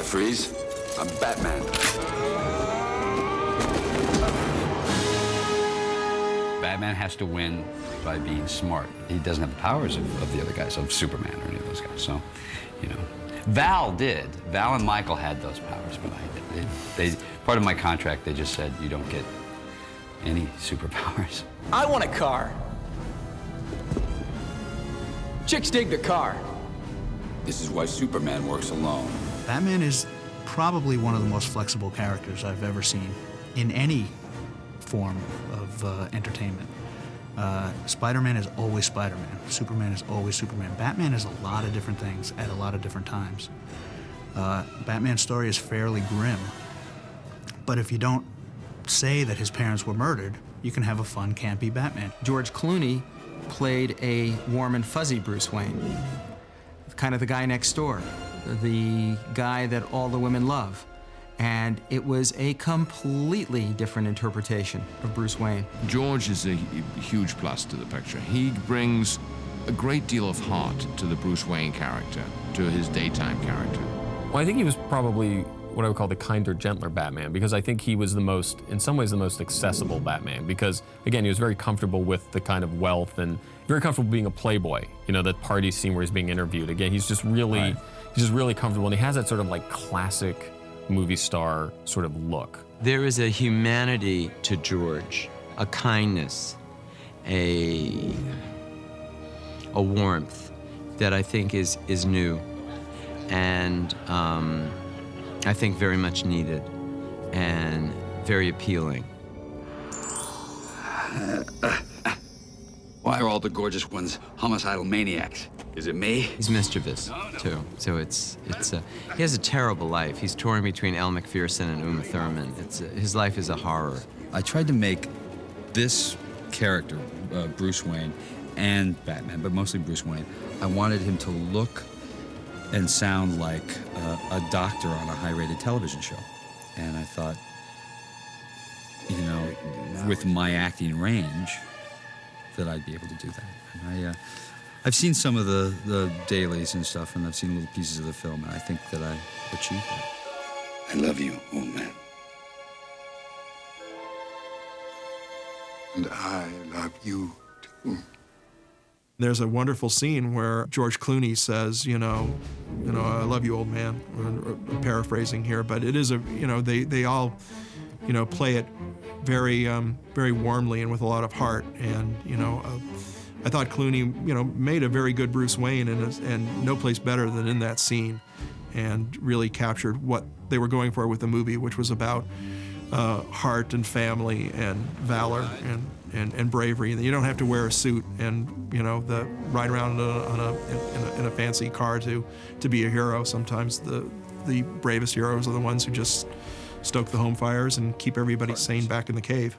freeze. I'm Batman. Batman has to win by being smart. He doesn't have the powers of the other guys, of Superman or any of those guys. So, you know, Val did. Val and Michael had those powers, but part of my contract, they just said you don't get any superpowers. I want a car. Chicks dig the car. This is why Superman works alone. Batman is probably one of the most flexible characters I've ever seen in any form of entertainment. Spider-Man is always Spider-Man. Superman is always Superman. Batman is a lot of different things at a lot of different times. Batman's story is fairly grim, but if you don't say that his parents were murdered, you can have a fun, campy Batman. George Clooney played a warm and fuzzy Bruce Wayne, kind of the guy next door, the guy that all the women love. And it was a completely different interpretation of Bruce Wayne. George is a huge plus to the picture. He brings a great deal of heart to the Bruce Wayne character, to his daytime character. Well, I think he was probably what I would call the kinder, gentler Batman, because I think he was the most, in some ways, the most accessible Batman, because, again, he was very comfortable with the kind of wealth and very comfortable being a playboy. You know, that party scene where he's being interviewed. Again, he's just really, comfortable, and he has that sort of like classic movie star sort of look. There is a humanity to George, a kindness, a warmth that I think is new, and I think very much needed and very appealing. Why are all the gorgeous ones homicidal maniacs? Is it me? He's mischievous, too. So he has a terrible life. He's touring between Elle Macpherson and Uma Thurman. His life is a horror. I tried to make this character, Bruce Wayne, and Batman, but mostly Bruce Wayne, I wanted him to look and sound like a doctor on a high-rated television show. And I thought, you know, with my acting range, that I'd be able to do that. And I've seen some of the dailies and stuff, and I've seen little pieces of the film, and I think that I achieved that. I love you, old man. And I love you, too. There's a wonderful scene where George Clooney says, you know, I love you, old man. I'm paraphrasing here, but it is they all, play it very, very warmly and with a lot of heart. And I thought Clooney, made a very good Bruce Wayne, and no place better than in that scene, and really captured what they were going for with the movie, which was about heart and family and valor and bravery. And you don't have to wear a suit and ride around in a fancy car to be a hero. Sometimes the bravest heroes are the ones who just stoke the home fires and keep everybody sane back in the cave.